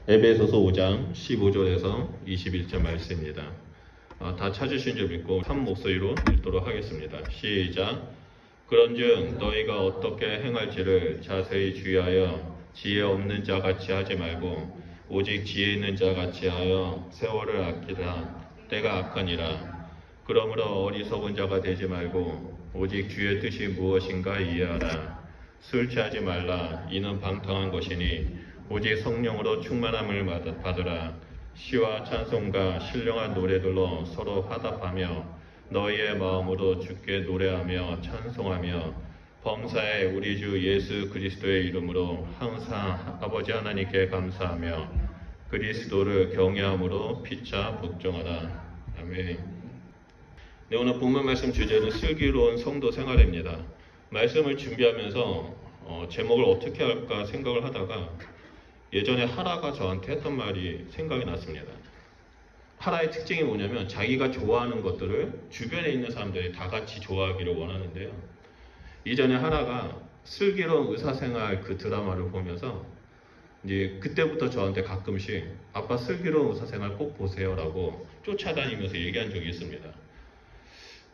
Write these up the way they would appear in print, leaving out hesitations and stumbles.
에베소서 5장 15절에서 21절 말씀입니다. 다 찾으신 줄 믿고 한 목소리로 읽도록 하겠습니다. 시작. 그런즉 너희가 어떻게 행할지를 자세히 주의하여 지혜 없는 자 같이 하지 말고 오직 지혜 있는 자 같이 하여 세월을 아끼라. 때가 악하니라. 그러므로 어리석은 자가 되지 말고 오직 주의 뜻이 무엇인가 이해하라. 술 취하지 말라. 이는 방탕한 것이니 오직 성령으로 충만함을 받으라. 시와 찬송과 신령한 노래들로 서로 화답하며 너희의 마음으로 주께 노래하며 찬송하며 범사에 우리 주 예수 그리스도의 이름으로 항상 아버지 하나님께 감사하며 그리스도를 경외함으로 피차 복종하라. 아멘. 네, 오늘 본문 말씀 주제는 슬기로운 성도 생활입니다. 말씀을 준비하면서 제목을 어떻게 할까 생각을 하다가 예전에 하라가 저한테 했던 말이 생각이 났습니다. 하라의 특징이 뭐냐면 자기가 좋아하는 것들을 주변에 있는 사람들이 다 같이 좋아하기를 원하는데요. 이전에 하라가 슬기로운 의사생활 그 드라마를 보면서 이제 그때부터 저한테 가끔씩 아빠 슬기로운 의사생활 꼭 보세요 라고 쫓아다니면서 얘기한 적이 있습니다.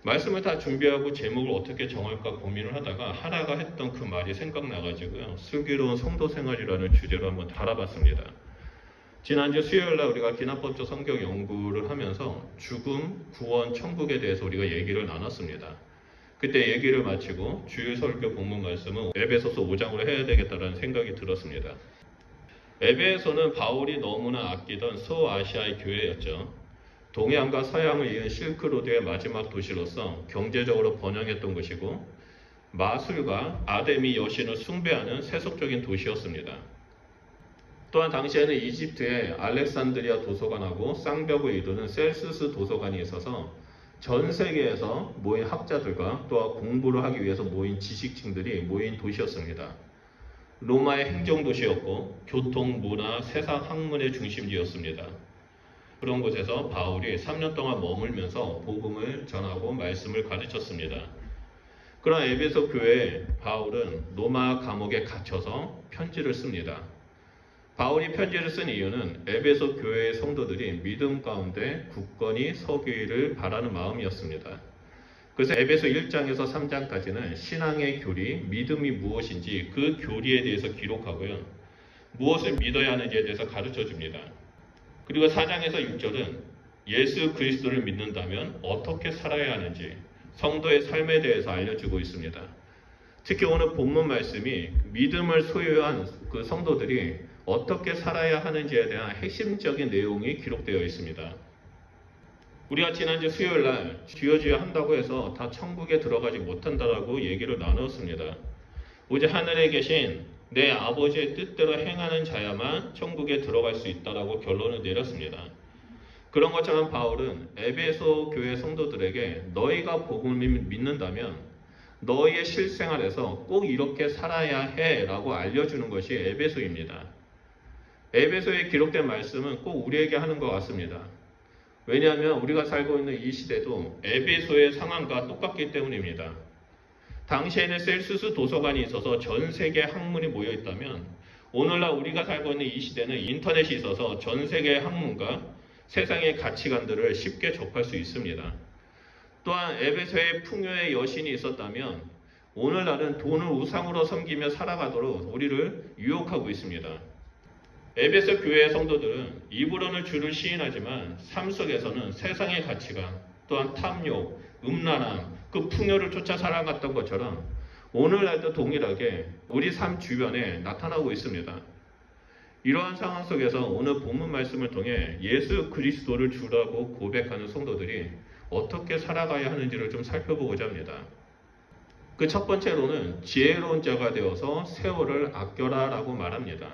말씀을 다 준비하고 제목을 어떻게 정할까 고민을 하다가 하라가 했던 그 말이 생각나가지고요. 슬기로운 성도생활이라는 주제로 한번 다뤄봤습니다. 지난주 수요일날 우리가 기납법적 성경 연구를 하면서 죽음, 구원, 천국에 대해서 우리가 얘기를 나눴습니다. 그때 얘기를 마치고 주일 설교 본문 말씀은 에베소서 5장으로 해야 되겠다는 생각이 들었습니다. 에베소는 바울이 너무나 아끼던 소아시아의 교회였죠. 동해안과 서양을 이은 실크로드의 마지막 도시로서 경제적으로 번영했던 것이고 마술과 아데미 여신을 숭배하는 세속적인 도시였습니다. 또한 당시에는 이집트에 알렉산드리아 도서관하고 쌍벽을 이루는 셀수스 도서관이 있어서 전 세계에서 모인 학자들과 또한 공부를 하기 위해서 모인 지식층들이 모인 도시였습니다. 로마의 행정도시였고 교통, 문화, 세상 학문의 중심지였습니다. 그런 곳에서 바울이 3년 동안 머물면서 복음을 전하고 말씀을 가르쳤습니다. 그러나 에베소 교회에 바울은 로마 감옥에 갇혀서 편지를 씁니다. 바울이 편지를 쓴 이유는 에베소 교회의 성도들이 믿음 가운데 굳건히 서기를 바라는 마음이었습니다. 그래서 에베소 1장에서 3장까지는 신앙의 교리, 믿음이 무엇인지 그 교리에 대해서 기록하고요. 무엇을 믿어야 하는지에 대해서 가르쳐 줍니다. 그리고 4장에서 6절은 예수 그리스도를 믿는다면 어떻게 살아야 하는지 성도의 삶에 대해서 알려주고 있습니다. 특히 오늘 본문 말씀이 믿음을 소유한 그 성도들이 어떻게 살아야 하는지에 대한 핵심적인 내용이 기록되어 있습니다. 우리가 지난주 수요일날 주여 한다고 해서 다 천국에 들어가지 못한다라고 얘기를 나눴습니다. 오직 하늘에 계신 내 아버지의 뜻대로 행하는 자야만 천국에 들어갈 수 있다라고 결론을 내렸습니다. 그런 것처럼 바울은 에베소 교회 성도들에게 너희가 복음을 믿는다면 너희의 실생활에서 꼭 이렇게 살아야 해 라고 알려주는 것이 에베소입니다. 에베소에 기록된 말씀은 꼭 우리에게 하는 것 같습니다. 왜냐하면 우리가 살고 있는 이 시대도 에베소의 상황과 똑같기 때문입니다. 당시에는 셀수스 도서관이 있어서 전 세계 학문이 모여 있다면 오늘날 우리가 살고 있는 이 시대는 인터넷이 있어서 전 세계의 학문과 세상의 가치관들을 쉽게 접할 수 있습니다. 또한 에베소에 풍요의 여신이 있었다면 오늘날은 돈을 우상으로 섬기며 살아가도록 우리를 유혹하고 있습니다. 에베소 교회의 성도들은 입으로는 주를 시인하지만 삶 속에서는 세상의 가치관, 또한 탐욕, 음란함, 그 풍요를 쫓아 살아갔던 것처럼 오늘날도 동일하게 우리 삶 주변에 나타나고 있습니다. 이러한 상황 속에서 오늘 본문 말씀을 통해 예수 그리스도를 주라고 고백하는 성도들이 어떻게 살아가야 하는지를 좀 살펴보고자 합니다. 그 첫 번째로는 지혜로운 자가 되어서 세월을 아껴라 라고 말합니다.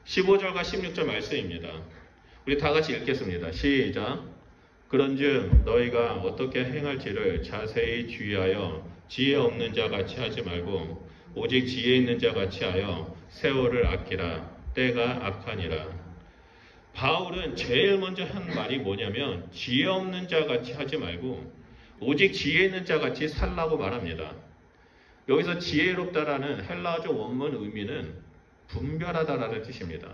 15절과 16절 말씀입니다. 우리 다 같이 읽겠습니다. 시작. 그런즉 너희가 어떻게 행할지를 자세히 주의하여 지혜 없는 자 같이 하지 말고 오직 지혜 있는 자 같이 하여 세월을 아끼라. 때가 악하니라. 바울은 제일 먼저 한 말이 뭐냐면 지혜 없는 자 같이 하지 말고 오직 지혜 있는 자 같이 살라고 말합니다. 여기서 지혜롭다라는 헬라어적 원문 의미는 분별하다라는 뜻입니다.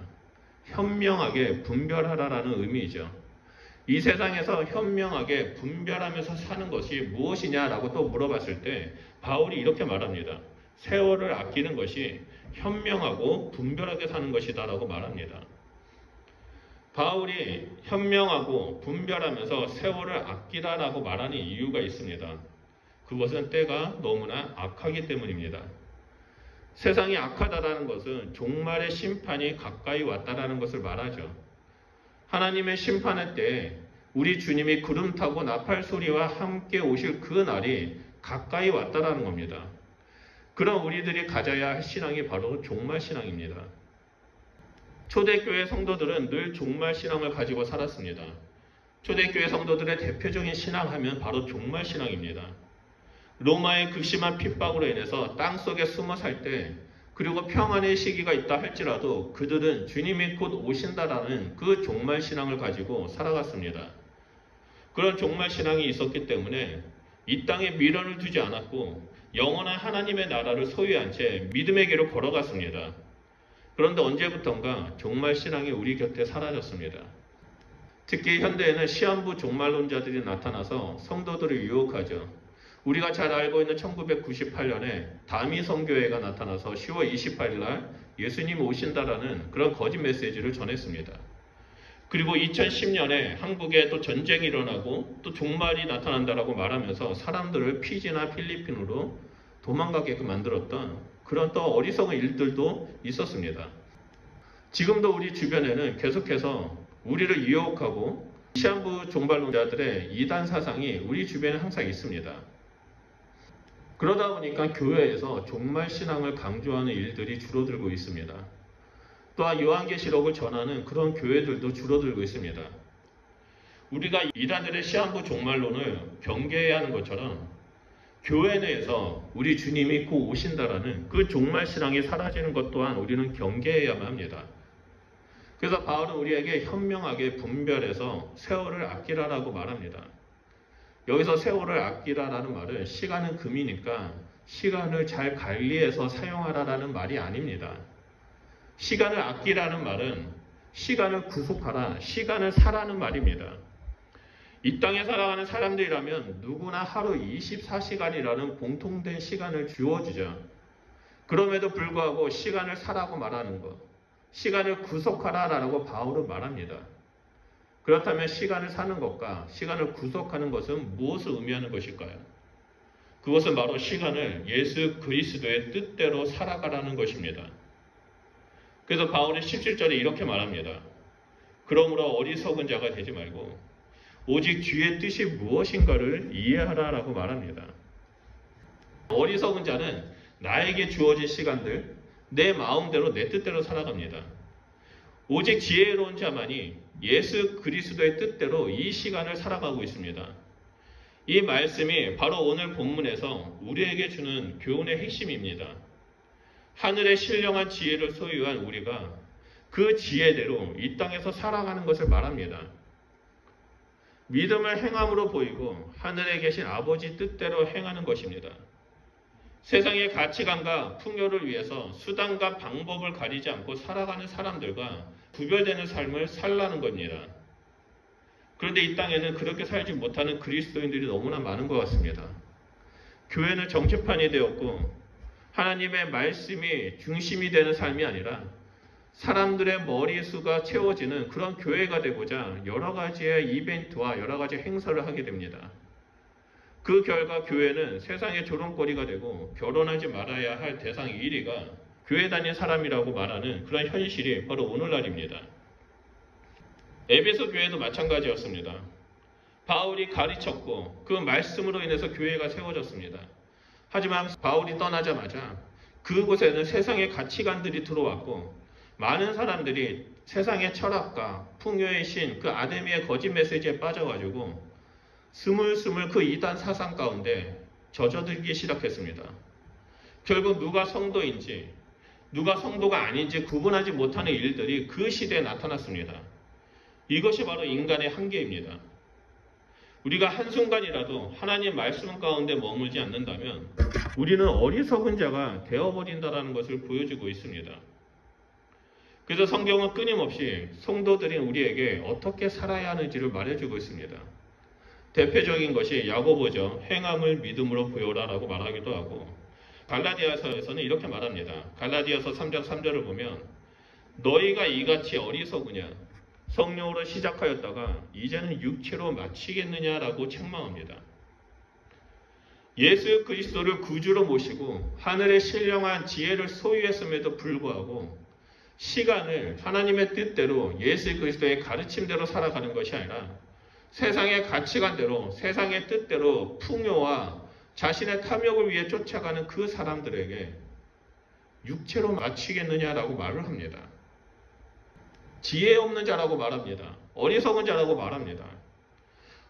현명하게 분별하라라는 의미이죠. 이 세상에서 현명하게 분별하면서 사는 것이 무엇이냐라고 또 물어봤을 때 바울이 이렇게 말합니다. 세월을 아끼는 것이 현명하고 분별하게 사는 것이다 라고 말합니다. 바울이 현명하고 분별하면서 세월을 아끼라라고 말하는 이유가 있습니다. 그것은 때가 너무나 악하기 때문입니다. 세상이 악하다라는 것은 종말의 심판이 가까이 왔다라는 것을 말하죠. 하나님의 심판의 때에 우리 주님이 구름 타고 나팔 소리와 함께 오실 그 날이 가까이 왔다라는 겁니다. 그런 우리들이 가져야 할 신앙이 바로 종말 신앙입니다. 초대교회 성도들은 늘 종말 신앙을 가지고 살았습니다. 초대교회 성도들의 대표적인 신앙하면 바로 종말 신앙입니다. 로마의 극심한 핍박으로 인해서 땅속에 숨어 살 때, 그리고 평안의 시기가 있다 할지라도 그들은 주님이 곧 오신다라는 그 종말 신앙을 가지고 살아갔습니다. 그런 종말 신앙이 있었기 때문에 이 땅에 미련을 두지 않았고 영원한 하나님의 나라를 소유한 채 믿음의 길을 걸어갔습니다. 그런데 언제부턴가 종말 신앙이 우리 곁에 사라졌습니다. 특히 현대에는 시한부 종말론자들이 나타나서 성도들을 유혹하죠. 우리가 잘 알고 있는 1998년에 다미 선교회가 나타나서 10월 28일 날 예수님 오신다라는 그런 거짓 메시지를 전했습니다. 그리고 2010년에 한국에 또 전쟁이 일어나고 또 종말이 나타난다라고 말하면서 사람들을 피지나 필리핀으로 도망가게끔 만들었던 그런 또 어리석은 일들도 있었습니다. 지금도 우리 주변에는 계속해서 우리를 유혹하고 시한부 종말론자들의 이단 사상이 우리 주변에 항상 있습니다. 그러다 보니까 교회에서 종말 신앙을 강조하는 일들이 줄어들고 있습니다. 또한 요한계시록을 전하는 그런 교회들도 줄어들고 있습니다. 우리가 이단들의 시한부 종말론을 경계해야 하는 것처럼 교회 내에서 우리 주님이 곧 오신다라는 그 종말 신앙이 사라지는 것 또한 우리는 경계해야만 합니다. 그래서 바울은 우리에게 현명하게 분별해서 세월을 아끼라라고 말합니다. 여기서 세월을 아끼라라는 말은 시간은 금이니까 시간을 잘 관리해서 사용하라라는 말이 아닙니다. 시간을 아끼라는 말은 시간을 구속하라, 시간을 사라는 말입니다. 이 땅에 살아가는 사람들이라면 누구나 하루 24시간이라는 공통된 시간을 주어주죠. 그럼에도 불구하고 시간을 사라고 말하는 것, 시간을 구속하라라고 바울은 말합니다. 그렇다면 시간을 사는 것과 시간을 구속하는 것은 무엇을 의미하는 것일까요? 그것은 바로 시간을 예수 그리스도의 뜻대로 살아가라는 것입니다. 그래서 바울이 17절에 이렇게 말합니다. 그러므로 어리석은 자가 되지 말고 오직 주의 뜻이 무엇인가를 이해하라라고 말합니다. 어리석은 자는 나에게 주어진 시간들, 내 마음대로 내 뜻대로 살아갑니다. 오직 지혜로운 자만이 예수 그리스도의 뜻대로 이 시간을 살아가고 있습니다. 이 말씀이 바로 오늘 본문에서 우리에게 주는 교훈의 핵심입니다. 하늘의 신령한 지혜를 소유한 우리가 그 지혜대로 이 땅에서 살아가는 것을 말합니다. 믿음을 행함으로 보이고 하늘에 계신 아버지 뜻대로 행하는 것입니다. 세상의 가치관과 풍요를 위해서 수단과 방법을 가리지 않고 살아가는 사람들과 구별되는 삶을 살라는 겁니다. 그런데 이 땅에는 그렇게 살지 못하는 그리스도인들이 너무나 많은 것 같습니다. 교회는 정치판이 되었고 하나님의 말씀이 중심이 되는 삶이 아니라 사람들의 머리수가 채워지는 그런 교회가 되고자 여러 가지의 이벤트와 여러 가지 행사를 하게 됩니다. 그 결과 교회는 세상의 조롱거리가 되고 결혼하지 말아야 할 대상 1위가 교회 다닌 사람이라고 말하는 그런 현실이 바로 오늘날입니다. 에베소 교회도 마찬가지였습니다. 바울이 가르쳤고 그 말씀으로 인해서 교회가 세워졌습니다. 하지만 바울이 떠나자마자 그곳에는 세상의 가치관들이 들어왔고 많은 사람들이 세상의 철학과 풍요의 신, 그 아데미의 거짓 메시지에 빠져가지고 스물스물 그 이단 사상 가운데 젖어들기 시작했습니다. 결국 누가 성도인지 누가 성도가 아닌지 구분하지 못하는 일들이 그 시대에 나타났습니다. 이것이 바로 인간의 한계입니다. 우리가 한순간이라도 하나님 말씀 가운데 머물지 않는다면 우리는 어리석은 자가 되어버린다는 것을 보여주고 있습니다. 그래서 성경은 끊임없이 성도들인 우리에게 어떻게 살아야 하는지를 말해주고 있습니다. 대표적인 것이 야고보죠. 행함을 믿음으로 보여라라고 말하기도 하고, 갈라디아서에서는 이렇게 말합니다. 갈라디아서 3장 3절을 보면 너희가 이같이 어리석으냐, 성령으로 시작하였다가 이제는 육체로 마치겠느냐라고 책망합니다. 예수 그리스도를 구주로 모시고 하늘의 신령한 지혜를 소유했음에도 불구하고 시간을 하나님의 뜻대로 예수 그리스도의 가르침대로 살아가는 것이 아니라 세상의 가치관대로, 세상의 뜻대로 풍요와 자신의 탐욕을 위해 쫓아가는 그 사람들에게 육체로 마치겠느냐라고 말을 합니다. 지혜 없는 자라고 말합니다. 어리석은 자라고 말합니다.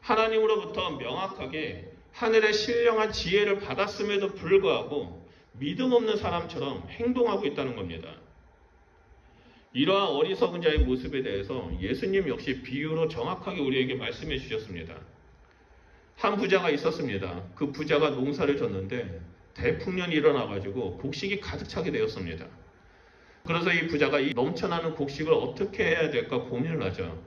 하나님으로부터 명확하게 하늘의 신령한 지혜를 받았음에도 불구하고 믿음 없는 사람처럼 행동하고 있다는 겁니다. 이러한 어리석은 자의 모습에 대해서 예수님 역시 비유로 정확하게 우리에게 말씀해 주셨습니다. 한 부자가 있었습니다. 그 부자가 농사를 졌는데 대풍년이 일어나가지고 곡식이 가득 차게 되었습니다. 그래서 이 부자가 이 넘쳐나는 곡식을 어떻게 해야 될까 고민을 하죠.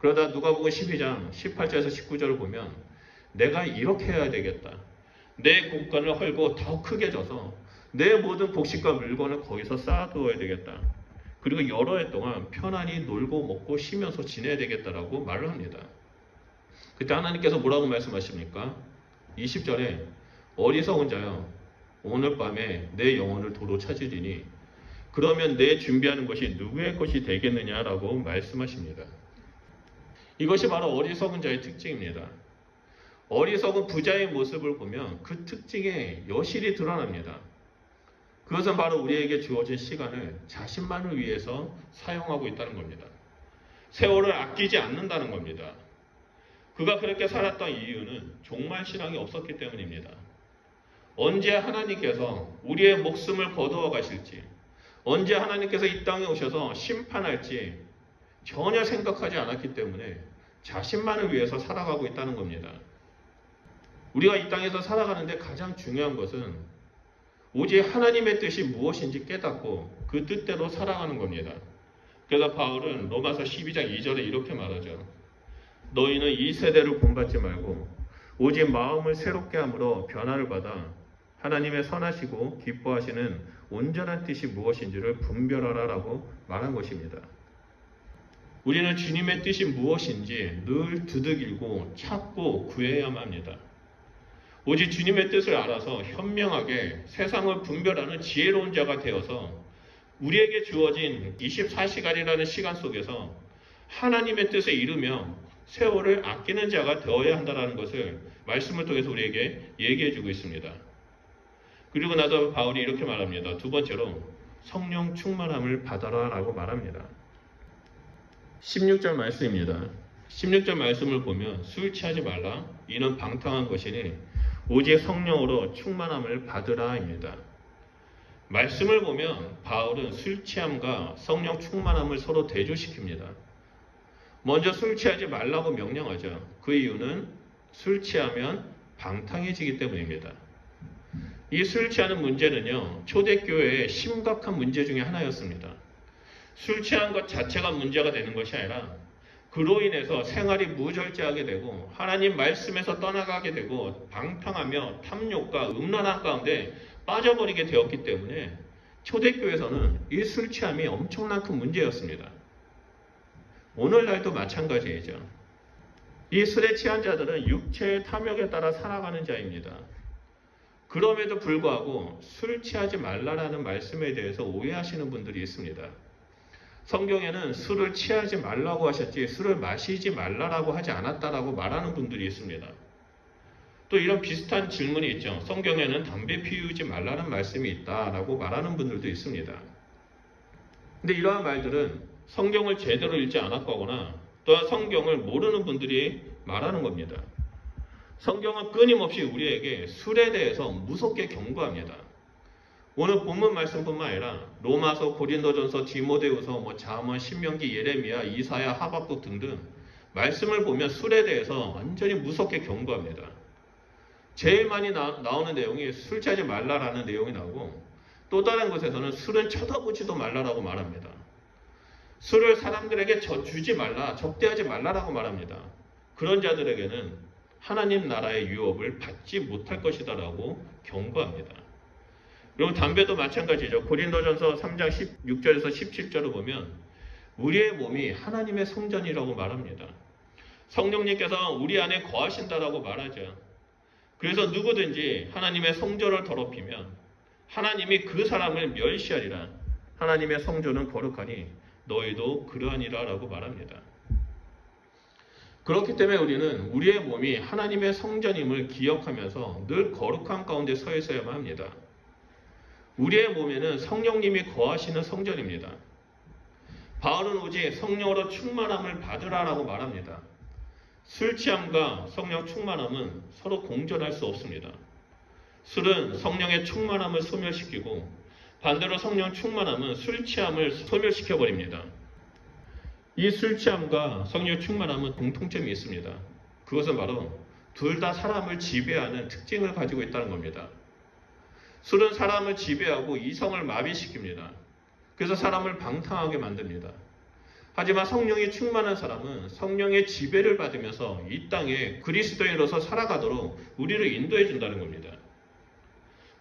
그러다 누가복음 12장 18절에서 19절을 보면 내가 이렇게 해야 되겠다. 내 곡간을 헐고 더 크게 져서 내 모든 곡식과 물건을 거기서 쌓아두어야 되겠다. 그리고 여러 해 동안 편안히 놀고 먹고 쉬면서 지내야 되겠다라고 말을 합니다. 그때 하나님께서 뭐라고 말씀하십니까? 20절에 어리석은 자여 오늘 밤에 내 영혼을 도로 찾으리니 그러면 내 준비하는 것이 누구의 것이 되겠느냐라고 말씀하십니다. 이것이 바로 어리석은 자의 특징입니다. 어리석은 부자의 모습을 보면 그 특징에 여실히 드러납니다. 그것은 바로 우리에게 주어진 시간을 자신만을 위해서 사용하고 있다는 겁니다. 세월을 아끼지 않는다는 겁니다. 그가 그렇게 살았던 이유는 종말 신앙이 없었기 때문입니다. 언제 하나님께서 우리의 목숨을 거두어 가실지, 언제 하나님께서 이 땅에 오셔서 심판할지 전혀 생각하지 않았기 때문에 자신만을 위해서 살아가고 있다는 겁니다. 우리가 이 땅에서 살아가는데 가장 중요한 것은 오직 하나님의 뜻이 무엇인지 깨닫고 그 뜻대로 살아가는 겁니다. 그래서 바울은 로마서 12장 2절에 이렇게 말하죠. 너희는 이 세대를 본받지 말고 오직 마음을 새롭게 함으로 변화를 받아 하나님의 선하시고 기뻐하시는 온전한 뜻이 무엇인지를 분별하라라고 말한 것입니다. 우리는 주님의 뜻이 무엇인지 늘 두드리고 찾고 구해야만 합니다. 오직 주님의 뜻을 알아서 현명하게 세상을 분별하는 지혜로운 자가 되어서 우리에게 주어진 24시간이라는 시간 속에서 하나님의 뜻에 이르며 세월을 아끼는 자가 되어야 한다는 것을 말씀을 통해서 우리에게 얘기해주고 있습니다. 그리고 나서 바울이 이렇게 말합니다. 두 번째로 성령 충만함을 받아라 라고 말합니다. 16절 말씀입니다. 16절 말씀을 보면 술 취하지 말라 이는 방탕한 것이니 오직 성령으로 충만함을 받으라입니다. 말씀을 보면 바울은 술 취함과 성령 충만함을 서로 대조시킵니다. 먼저 술 취하지 말라고 명령하죠. 그 이유는 술 취하면 방탕해지기 때문입니다. 이 술 취하는 문제는요, 초대교회의 심각한 문제 중에 하나였습니다. 술 취한 것 자체가 문제가 되는 것이 아니라 그로 인해서 생활이 무절제하게 되고 하나님 말씀에서 떠나가게 되고 방탕하며 탐욕과 음란한 가운데 빠져버리게 되었기 때문에 초대교회에서는 이 술 취함이 엄청난 큰 문제였습니다. 오늘날도 마찬가지이죠. 이 술에 취한 자들은 육체의 탐욕에 따라 살아가는 자입니다. 그럼에도 불구하고 술 취하지 말라라는 말씀에 대해서 오해하시는 분들이 있습니다. 성경에는 술을 취하지 말라고 하셨지 술을 마시지 말라고 하지 않았다라고 말하는 분들이 있습니다. 또 이런 비슷한 질문이 있죠. 성경에는 담배 피우지 말라는 말씀이 있다라고 말하는 분들도 있습니다. 근데 이러한 말들은 성경을 제대로 읽지 않았거나 또한 성경을 모르는 분들이 말하는 겁니다. 성경은 끊임없이 우리에게 술에 대해서 무섭게 경고합니다. 오늘 본문 말씀뿐만 아니라 로마서, 고린도전서, 디모데후서, 잠언, 신명기, 예레미야, 이사야, 하박국 등등 말씀을 보면 술에 대해서 완전히 무섭게 경고합니다. 제일 많이 나오는 내용이 술 취하지 말라라는 내용이 나오고 또 다른 곳에서는 술은 쳐다보지도 말라라고 말합니다. 술을 사람들에게 주지 말라, 접대하지 말라라고 말합니다. 그런 자들에게는 하나님 나라의 유업을 받지 못할 것이다라고 경고합니다. 그리고 담배도 마찬가지죠. 고린도전서 3장 16절에서 17절을 보면 우리의 몸이 하나님의 성전이라고 말합니다. 성령님께서 우리 안에 거하신다라고 말하죠. 그래서 누구든지 하나님의 성전을 더럽히면 하나님이 그 사람을 멸시하리라. 하나님의 성전은 거룩하니 너희도 그러하니라 라고 말합니다. 그렇기 때문에 우리는 우리의 몸이 하나님의 성전임을 기억하면서 늘 거룩한 가운데 서 있어야만 합니다. 우리의 몸에는 성령님이 거하시는 성전입니다. 바울은 오직 성령으로 충만함을 받으라라고 말합니다. 술 취함과 성령 충만함은 서로 공존할 수 없습니다. 술은 성령의 충만함을 소멸시키고 반대로 성령 충만함은 술 취함을 소멸시켜버립니다. 이 술 취함과 성령 충만함은 공통점이 있습니다. 그것은 바로 둘 다 사람을 지배하는 특징을 가지고 있다는 겁니다. 술은 사람을 지배하고 이성을 마비시킵니다. 그래서 사람을 방탕하게 만듭니다. 하지만 성령이 충만한 사람은 성령의 지배를 받으면서 이 땅에 그리스도인으로서 살아가도록 우리를 인도해 준다는 겁니다.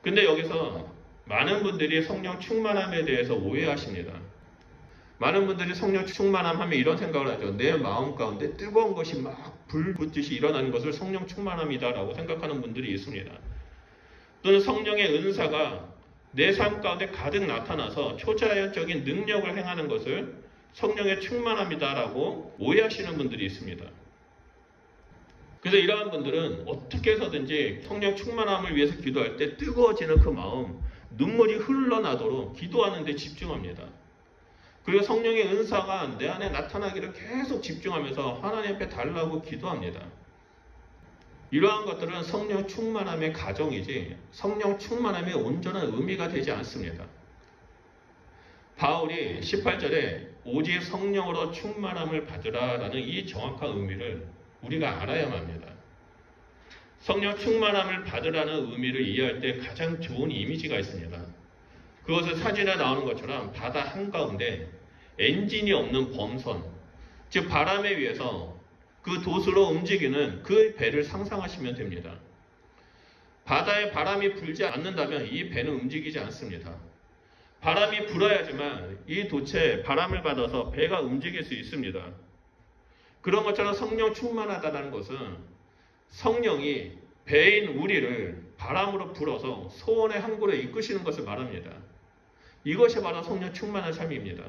근데 여기서 많은 분들이 성령 충만함에 대해서 오해하십니다. 많은 분들이 성령 충만함 하면 이런 생각을 하죠. 내 마음 가운데 뜨거운 것이 막 불 붙듯이 일어나는 것을 성령 충만함이다라고 생각하는 분들이 있습니다. 또는 성령의 은사가 내 삶 가운데 가득 나타나서 초자연적인 능력을 행하는 것을 성령의 충만함이다라고 오해하시는 분들이 있습니다. 그래서 이러한 분들은 어떻게 해서든지 성령 충만함을 위해서 기도할 때 뜨거워지는 그 마음, 눈물이 흘러나도록 기도하는 데 집중합니다. 그리고 성령의 은사가 내 안에 나타나기를 계속 집중하면서 하나님 앞에 달라고 기도합니다. 이러한 것들은 성령 충만함의 가정이지 성령 충만함의 온전한 의미가 되지 않습니다. 바울이 18절에 오직 성령으로 충만함을 받으라라는 이 정확한 의미를 우리가 알아야만 합니다. 성령 충만함을 받으라는 의미를 이해할 때 가장 좋은 이미지가 있습니다. 그것은 사진에 나오는 것처럼 바다 한가운데 엔진이 없는 범선, 즉 바람에 의해서 그 돛으로 움직이는 그 배를 상상하시면 됩니다. 바다에 바람이 불지 않는다면 이 배는 움직이지 않습니다. 바람이 불어야지만 이 돛에 바람을 받아서 배가 움직일 수 있습니다. 그런 것처럼 성령 충만하다는 것은 성령이 배인 우리를 바람으로 불어서 소원의 항구로 이끄시는 것을 말합니다. 이것이 바로 성령 충만한 삶입니다.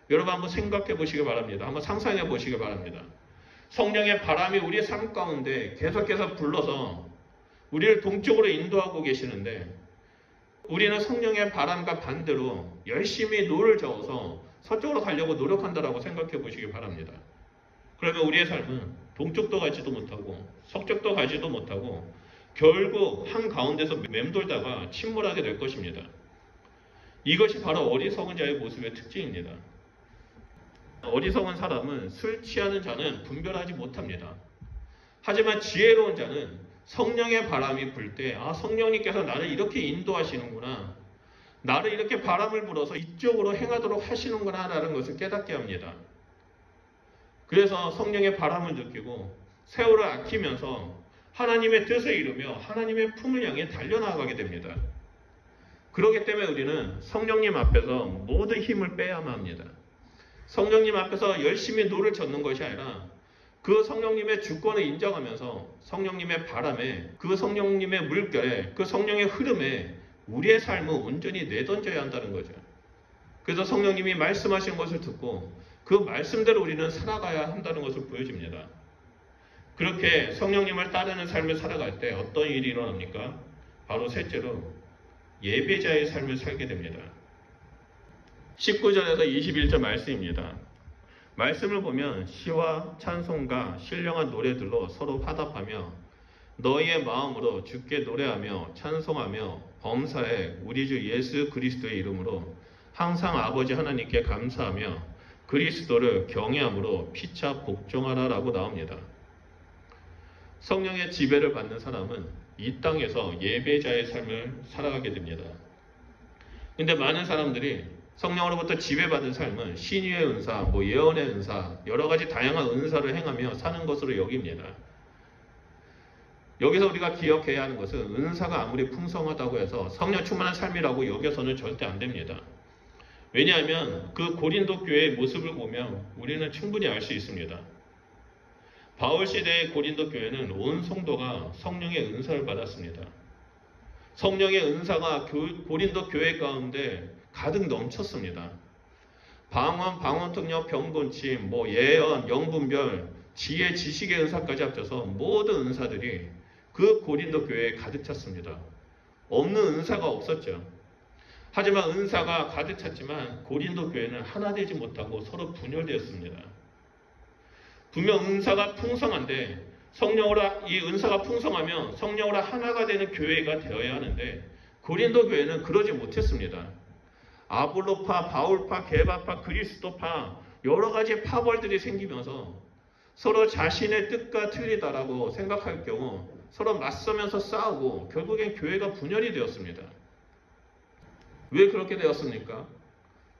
여러분 한번 생각해 보시기 바랍니다. 한번 상상해 보시기 바랍니다. 성령의 바람이 우리의 삶 가운데 계속해서 불러서 우리를 동쪽으로 인도하고 계시는데 우리는 성령의 바람과 반대로 열심히 노를 저어서 서쪽으로 가려고 노력한다라고 생각해 보시기 바랍니다. 그러면 우리의 삶은 동쪽도 가지도 못하고 서쪽도 가지도 못하고 결국 한가운데서 맴돌다가 침몰하게 될 것입니다. 이것이 바로 어리석은 자의 모습의 특징입니다. 어리석은 사람은 술 취하는 자는 분별하지 못합니다. 하지만 지혜로운 자는 성령의 바람이 불 때 성령님께서 나를 이렇게 인도하시는구나. 나를 이렇게 바람을 불어서 이쪽으로 행하도록 하시는구나 라는 것을 깨닫게 합니다. 그래서 성령의 바람을 느끼고 세월을 아끼면서 하나님의 뜻을 이루며 하나님의 품을 향해 달려나가게 됩니다. 그렇기 때문에 우리는 성령님 앞에서 모든 힘을 빼야만 합니다. 성령님 앞에서 열심히 노를 젓는 것이 아니라 그 성령님의 주권을 인정하면서 성령님의 바람에 그 성령님의 물결에 그 성령의 흐름에 우리의 삶을 온전히 내던져야 한다는 거죠. 그래서 성령님이 말씀하신 것을 듣고 그 말씀대로 우리는 살아가야 한다는 것을 보여줍니다. 그렇게 성령님을 따르는 삶을 살아갈 때 어떤 일이 일어납니까? 바로 셋째로 예배자의 삶을 살게 됩니다. 19절에서 21절 말씀입니다. 말씀을 보면 시와 찬송가 신령한 노래들로 서로 화답하며 너희의 마음으로 주께 노래하며 찬송하며 범사에 우리 주 예수 그리스도의 이름으로 항상 아버지 하나님께 감사하며 그리스도를 경외함으로 피차 복종하라 라고 나옵니다. 성령의 지배를 받는 사람은 이 땅에서 예배자의 삶을 살아가게 됩니다. 근데 많은 사람들이 성령으로부터 지배받은 삶은 신유의 은사, 예언의 은사, 여러 가지 다양한 은사를 행하며 사는 것으로 여깁니다. 여기서 우리가 기억해야 하는 것은 은사가 아무리 풍성하다고 해서 성령 충만한 삶이라고 여겨서는 절대 안 됩니다. 왜냐하면 그 고린도 교회의 모습을 보면 우리는 충분히 알 수 있습니다. 바울 시대의 고린도 교회는 온 성도가 성령의 은사를 받았습니다. 성령의 은사가 고린도 교회 가운데 가득 넘쳤습니다. 방언, 방언통역, 병곤침, 예언, 영분별, 지혜, 지식의 은사까지 합쳐서 모든 은사들이 그 고린도 교회에 가득 찼습니다. 없는 은사가 없었죠. 하지만 은사가 가득 찼지만 고린도 교회는 하나 되지 못하고 서로 분열되었습니다. 분명 은사가 풍성한데 이 은사가 풍성하면 성령으로 하나가 되는 교회가 되어야 하는데 고린도 교회는 그러지 못했습니다. 아볼로파, 바울파, 게바파, 그리스도파 여러 가지 파벌들이 생기면서 서로 자신의 뜻과 틀리다라고 생각할 경우 서로 맞서면서 싸우고 결국엔 교회가 분열이 되었습니다. 왜 그렇게 되었습니까?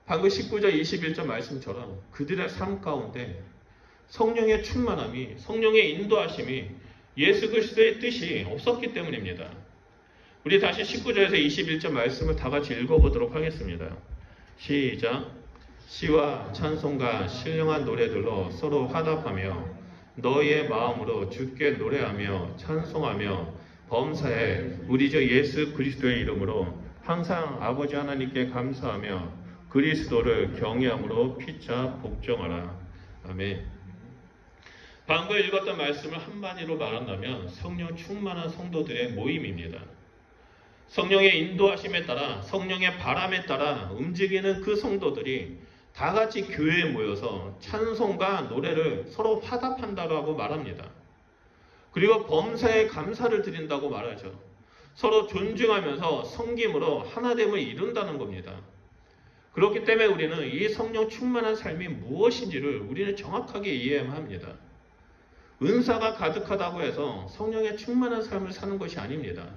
방금 19절 21절 말씀처럼 그들의 삶 가운데 성령의 충만함이, 성령의 인도하심이 예수 그리스도의 뜻이 없었기 때문입니다. 우리 다시 19절에서 21절 말씀을 다 같이 읽어보도록 하겠습니다. 시작. 시와 찬송과 신령한 노래들로 서로 화답하며 너희의 마음으로 주께 노래하며 찬송하며 범사에 우리 주 예수 그리스도의 이름으로 항상 아버지 하나님께 감사하며 그리스도를 경외함으로 피차 복종하라. 아멘. 방금 읽었던 말씀을 한마디로 말한다면 성령 충만한 성도들의 모임입니다. 성령의 인도하심에 따라, 성령의 바람에 따라 움직이는 그 성도들이 다 같이 교회에 모여서 찬송과 노래를 서로 화답한다고 말합니다. 그리고 범사에 감사를 드린다고 말하죠. 서로 존중하면서 섬김으로 하나됨을 이룬다는 겁니다. 그렇기 때문에 우리는 이 성령 충만한 삶이 무엇인지를 우리는 정확하게 이해해야 합니다. 은사가 가득하다고 해서 성령의 충만한 삶을 사는 것이 아닙니다.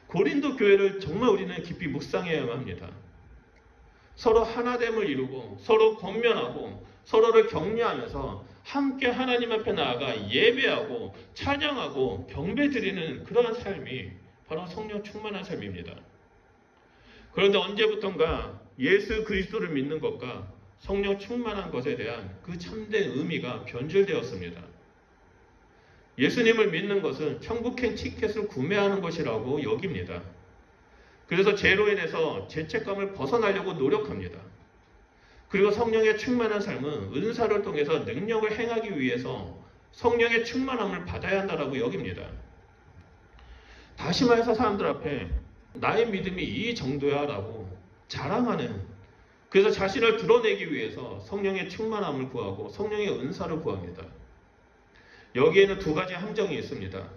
고린도 교회를 정말 우리는 깊이 묵상해야 합니다. 서로 하나됨을 이루고 서로 권면하고 서로를 격려하면서 함께 하나님 앞에 나아가 예배하고 찬양하고 경배드리는 그러한 삶이 바로 성령 충만한 삶입니다. 그런데 언제부턴가 예수 그리스도를 믿는 것과 성령 충만한 것에 대한 그 참된 의미가 변질되었습니다. 예수님을 믿는 것은 천국행 티켓을 구매하는 것이라고 여깁니다. 그래서 죄로 인해서 죄책감을 벗어나려고 노력합니다. 그리고 성령의 충만한 삶은 은사를 통해서 능력을 행하기 위해서 성령의 충만함을 받아야 한다고 여깁니다. 다시 말해서 사람들 앞에 나의 믿음이 이 정도야 라고 자랑하는, 그래서 자신을 드러내기 위해서 성령의 충만함을 구하고 성령의 은사를 구합니다. 여기에는 두 가지 함정이 있습니다.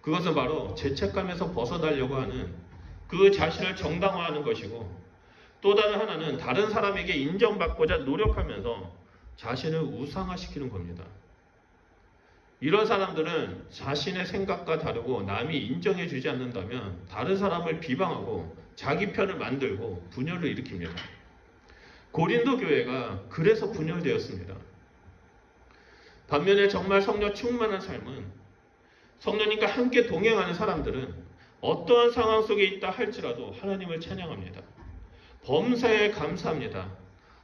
그것은 바로 죄책감에서 벗어나려고 하는 그 자신을 정당화하는 것이고, 또 다른 하나는 다른 사람에게 인정받고자 노력하면서 자신을 우상화시키는 겁니다. 이런 사람들은 자신의 생각과 다르고 남이 인정해주지 않는다면 다른 사람을 비방하고 자기 편을 만들고 분열을 일으킵니다. 고린도 교회가 그래서 분열되었습니다. 반면에 정말 성령 충만한 삶은 성령님과 함께 동행하는 사람들은 어떠한 상황 속에 있다 할지라도 하나님을 찬양합니다. 범사에 감사합니다.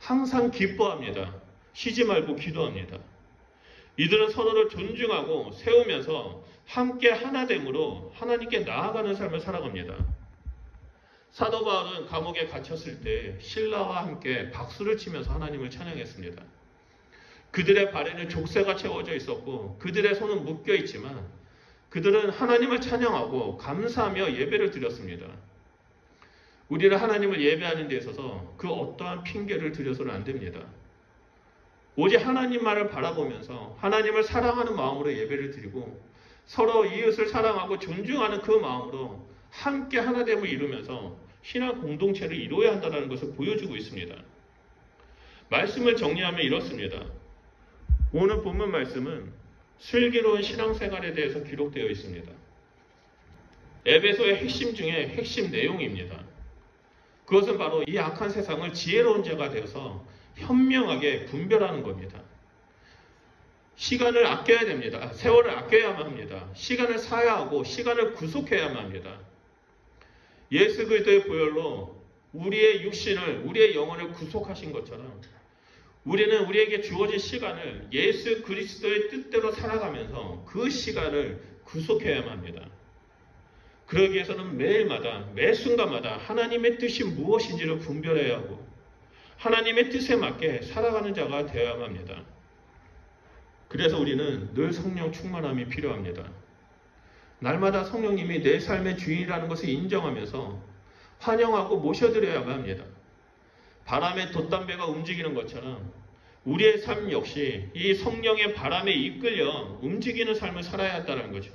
항상 기뻐합니다. 쉬지 말고 기도합니다. 이들은 서로를 존중하고 세우면서 함께 하나됨으로 하나님께 나아가는 삶을 살아갑니다. 사도 바울은 감옥에 갇혔을 때 신라와 함께 박수를 치면서 하나님을 찬양했습니다. 그들의 발에는 족쇄가 채워져 있었고 그들의 손은 묶여 있지만 그들은 하나님을 찬양하고 감사하며 예배를 드렸습니다. 우리는 하나님을 예배하는 데 있어서 그 어떠한 핑계를 들여서는 안 됩니다. 오직 하나님만을 바라보면서 하나님을 사랑하는 마음으로 예배를 드리고 서로 이웃을 사랑하고 존중하는 그 마음으로 함께 하나됨을 이루면서 신앙 공동체를 이루어야 한다는 것을 보여주고 있습니다. 말씀을 정리하면 이렇습니다. 오늘 본문 말씀은 슬기로운 신앙생활에 대해서 기록되어 있습니다. 에베소의 핵심 중에 핵심 내용입니다. 그것은 바로 이 악한 세상을 지혜로운 자가 되어서 현명하게 분별하는 겁니다. 시간을 아껴야 됩니다. 세월을 아껴야만 합니다. 시간을 사야 하고 시간을 구속해야만 합니다. 예수 그리스도의 보혈로 우리의 육신을, 우리의 영혼을 구속하신 것처럼 우리는 우리에게 주어진 시간을 예수 그리스도의 뜻대로 살아가면서 그 시간을 구속해야만 합니다. 그러기 위해서는 매일마다, 매 순간마다 하나님의 뜻이 무엇인지를 분별해야 하고 하나님의 뜻에 맞게 살아가는 자가 되어야만 합니다. 그래서 우리는 늘 성령 충만함이 필요합니다. 날마다 성령님이 내 삶의 주인이라는 것을 인정하면서 환영하고 모셔드려야만 합니다. 바람에 돛담배가 움직이는 것처럼 우리의 삶 역시 이 성령의 바람에 이끌려 움직이는 삶을 살아야 한다는 거죠.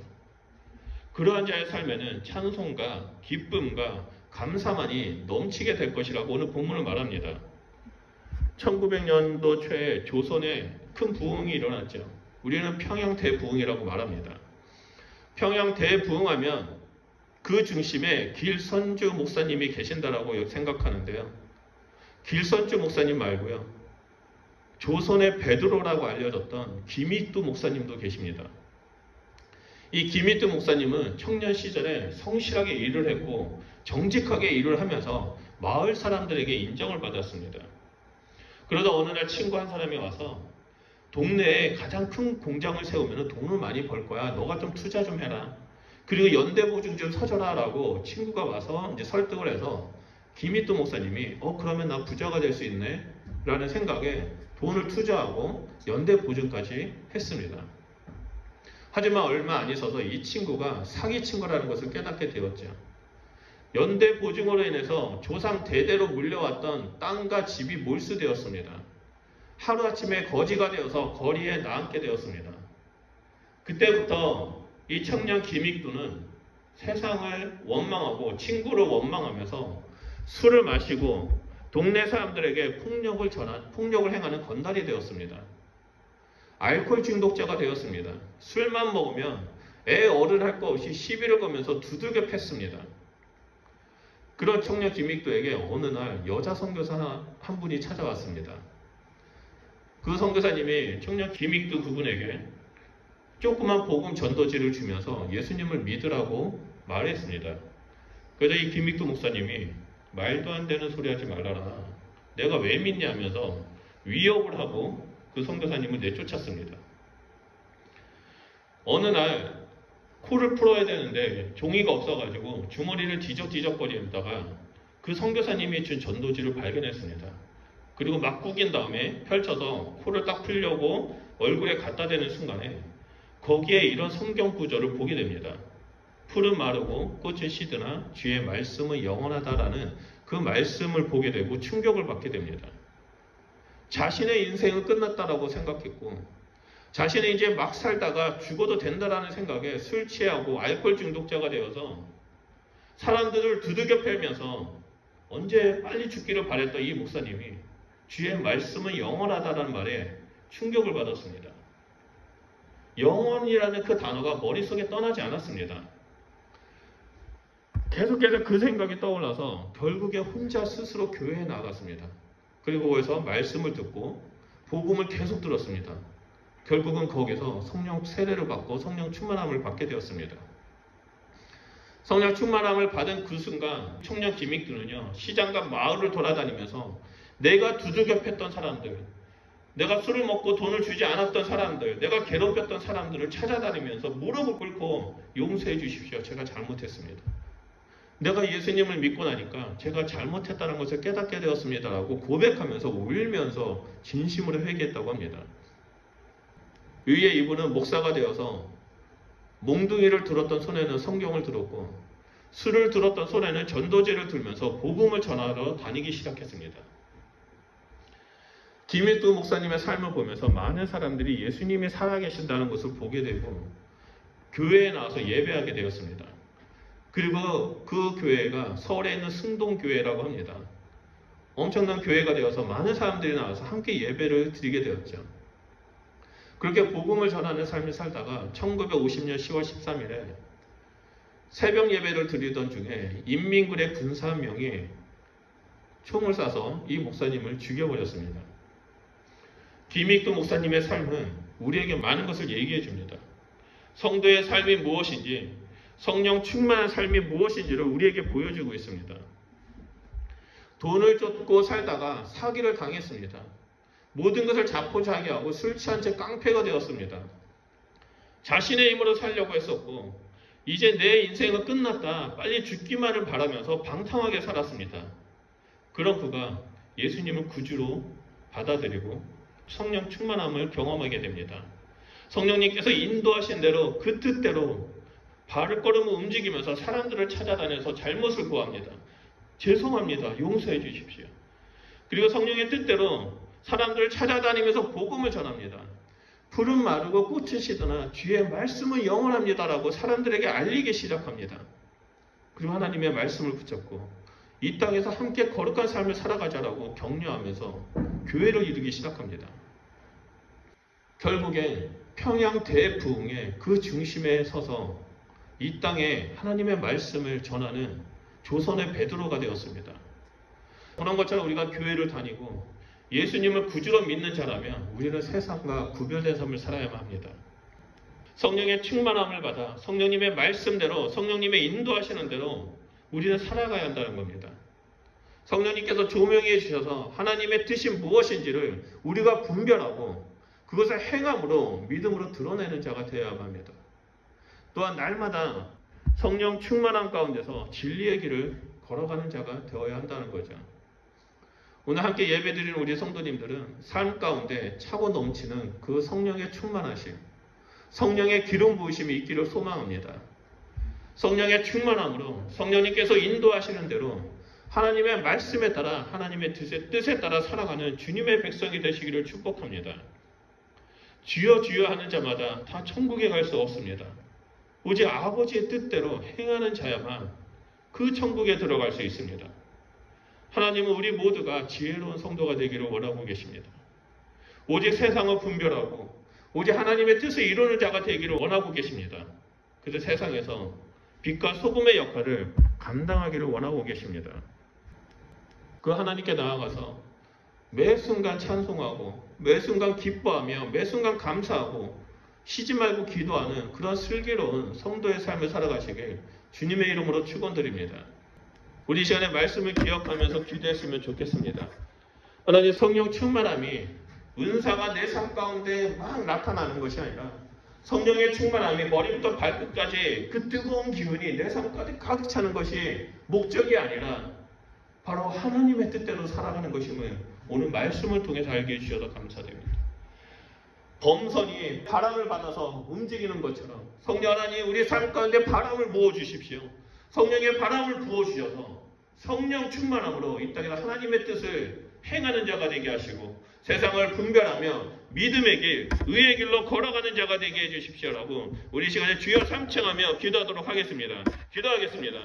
그러한 자의 삶에는 찬송과 기쁨과 감사만이 넘치게 될 것이라고 오늘 본문을 말합니다. 1900년도 초에 조선에 큰 부흥이 일어났죠. 우리는 평양 대부흥이라고 말합니다. 평양 대부흥하면 그 중심에 길선주 목사님이 계신다라고 생각하는데요. 길선주 목사님 말고요. 조선의 베드로라고 알려졌던 김익두 목사님도 계십니다. 이 김익두 목사님은 청년 시절에 성실하게 일을 했고 정직하게 일을 하면서 마을 사람들에게 인정을 받았습니다. 그러다 어느 날 친구 한 사람이 와서 동네에 가장 큰 공장을 세우면 돈을 많이 벌 거야. 너가 좀 투자 좀 해라. 그리고 연대보증 좀 서줘라 라고 친구가 와서 이제 설득을 해서 김익두 목사님이 그러면 나 부자가 될 수 있네 라는 생각에 돈을 투자하고 연대보증까지 했습니다. 하지만 얼마 안 있어서 이 친구가 사기친 거라는 것을 깨닫게 되었죠. 연대보증으로 인해서 조상 대대로 물려왔던 땅과 집이 몰수되었습니다. 하루아침에 거지가 되어서 거리에 나앉게 되었습니다. 그때부터 이 청년 김익두는 세상을 원망하고 친구를 원망하면서 술을 마시고 동네 사람들에게 폭력을 행하는 건달이 되었습니다. 알코올 중독자가 되었습니다. 술만 먹으면 애 어른 할 거 없이 시비를 거면서 두들겨 팼습니다. 그런 청년 김익두에게 어느 날 여자 선교사 한 분이 찾아왔습니다. 그 선교사님이 청년 김익두 그분에게 조그만 복음 전도지를 주면서 예수님을 믿으라고 말했습니다. 그래서 이 김익두 목사님이 말도 안 되는 소리 하지 말라라. 내가 왜 믿냐 하면서 위협을 하고 그 선교사님을 내쫓았습니다. 어느 날 코를 풀어야 되는데 종이가 없어가지고 주머니를 뒤적뒤적거리다가 그 선교사님이 준 전도지를 발견했습니다. 그리고 막 구긴 다음에 펼쳐서 코를 딱 풀려고 얼굴에 갖다 대는 순간에 거기에 이런 성경 구절을 보게 됩니다. 풀은 마르고 꽃은 시드나 주의 말씀은 영원하다라는 그 말씀을 보게 되고 충격을 받게 됩니다. 자신의 인생은 끝났다라고 생각했고 자신은 이제 막 살다가 죽어도 된다라는 생각에 술 취하고 알코올 중독자가 되어서 사람들을 두들겨 패면서 언제 빨리 죽기를 바랬던 이 목사님이 주의 말씀은 영원하다라는 말에 충격을 받았습니다. 영원이라는 그 단어가 머릿속에 떠나지 않았습니다. 계속해서 그 생각이 떠올라서 결국에 혼자 스스로 교회에 나갔습니다. 그리고 거기서 말씀을 듣고 복음을 계속 들었습니다. 결국은 거기서 성령 세례를 받고 성령 충만함을 받게 되었습니다. 성령 충만함을 받은 그 순간 청년 김익두는요, 시장과 마을을 돌아다니면서 내가 두들겨 팼던 사람들, 내가 술을 먹고 돈을 주지 않았던 사람들, 내가 괴롭혔던 사람들을 찾아다니면서 무릎을 꿇고 용서해 주십시오. 제가 잘못했습니다. 내가 예수님을 믿고 나니까 제가 잘못했다는 것을 깨닫게 되었습니다라고 고백하면서 울면서 진심으로 회개했다고 합니다. 위에 이분은 목사가 되어서 몽둥이를 들었던 손에는 성경을 들었고 술을 들었던 손에는 전도지를 들면서 복음을 전하러 다니기 시작했습니다. 김익두 목사님의 삶을 보면서 많은 사람들이 예수님이 살아계신다는 것을 보게 되고 교회에 나와서 예배하게 되었습니다. 그리고 그 교회가 서울에 있는 승동교회라고 합니다. 엄청난 교회가 되어서 많은 사람들이 나와서 함께 예배를 드리게 되었죠. 그렇게 복음을 전하는 삶을 살다가 1950년 10월 13일에 새벽 예배를 드리던 중에 인민군의 군사 한 명이 총을 쏴서 이 목사님을 죽여버렸습니다. 김익두 목사님의 삶은 우리에게 많은 것을 얘기해 줍니다. 성도의 삶이 무엇인지, 성령 충만한 삶이 무엇인지를 우리에게 보여주고 있습니다. 돈을 쫓고 살다가 사기를 당했습니다. 모든 것을 자포자기하고 술 취한 채 깡패가 되었습니다. 자신의 힘으로 살려고 했었고 이제 내 인생은 끝났다, 빨리 죽기만을 바라면서 방탕하게 살았습니다. 그런 그가 예수님을 구주로 받아들이고 성령 충만함을 경험하게 됩니다. 성령님께서 인도하신 대로 그 뜻대로 발걸음을 움직이면서 사람들을 찾아다녀서 잘못을 구합니다. 죄송합니다. 용서해 주십시오. 그리고 성령의 뜻대로 사람들을 찾아다니면서 복음을 전합니다. 풀은 마르고 꽃은 시드나 주의 말씀은 영원합니다라고 사람들에게 알리기 시작합니다. 그리고 하나님의 말씀을 붙잡고 이 땅에서 함께 거룩한 삶을 살아가자라고 격려하면서 교회를 이루기 시작합니다. 결국엔 평양 대부흥의 그 중심에 서서 이 땅에 하나님의 말씀을 전하는 조선의 베드로가 되었습니다. 그런 것처럼 우리가 교회를 다니고 예수님을 구주로 믿는 자라면 우리는 세상과 구별된 삶을 살아야만 합니다. 성령의 충만함을 받아 성령님의 말씀대로, 성령님의 인도하시는 대로 우리는 살아가야 한다는 겁니다. 성령님께서 조명해 주셔서 하나님의 뜻이 무엇인지를 우리가 분별하고 그것을 행함으로 믿음으로 드러내는 자가 되어야만 합니다. 또한 날마다 성령 충만함 가운데서 진리의 길을 걸어가는 자가 되어야 한다는 거죠. 오늘 함께 예배드리는 우리 성도님들은 삶 가운데 차고 넘치는 그 성령의 충만하심, 성령의 기름 부으심이 있기를 소망합니다. 성령의 충만함으로 성령님께서 인도하시는 대로 하나님의 말씀에 따라 하나님의 뜻에 따라 살아가는 주님의 백성이 되시기를 축복합니다. 주여 주여 하는 자마다 다 천국에 갈 수 없습니다. 오직 아버지의 뜻대로 행하는 자야만 그 천국에 들어갈 수 있습니다. 하나님은 우리 모두가 지혜로운 성도가 되기를 원하고 계십니다. 오직 세상을 분별하고 오직 하나님의 뜻을 이루는 자가 되기를 원하고 계십니다. 그래서 세상에서 빛과 소금의 역할을 감당하기를 원하고 계십니다. 그 하나님께 나아가서 매 순간 찬송하고 매 순간 기뻐하며 매 순간 감사하고 쉬지 말고 기도하는 그런 슬기로운 성도의 삶을 살아가시길 주님의 이름으로 축원드립니다. 우리 시간에 말씀을 기억하면서 기도했으면 좋겠습니다. 하나님, 성령 충만함이 은사가 내 삶 가운데 막 나타나는 것이 아니라 성령의 충만함이 머리부터 발끝까지 그 뜨거운 기운이 내 삶 가운데 가득 차는 것이 목적이 아니라 바로 하나님의 뜻대로 살아가는 것임을 오늘 말씀을 통해서 알게 해주셔서 감사드립니다. 범선이 바람을 받아서 움직이는 것처럼 성령 하나님, 우리 삶 가운데 바람을 부어주십시오. 성령의 바람을 부어주셔서 성령 충만함으로 이 땅에서 하나님의 뜻을 행하는 자가 되게 하시고 세상을 분별하며 믿음의 길, 의의 길로 걸어가는 자가 되게 해주십시오라고 우리 시간에 주여 삼층하며 기도하도록 하겠습니다. 기도하겠습니다.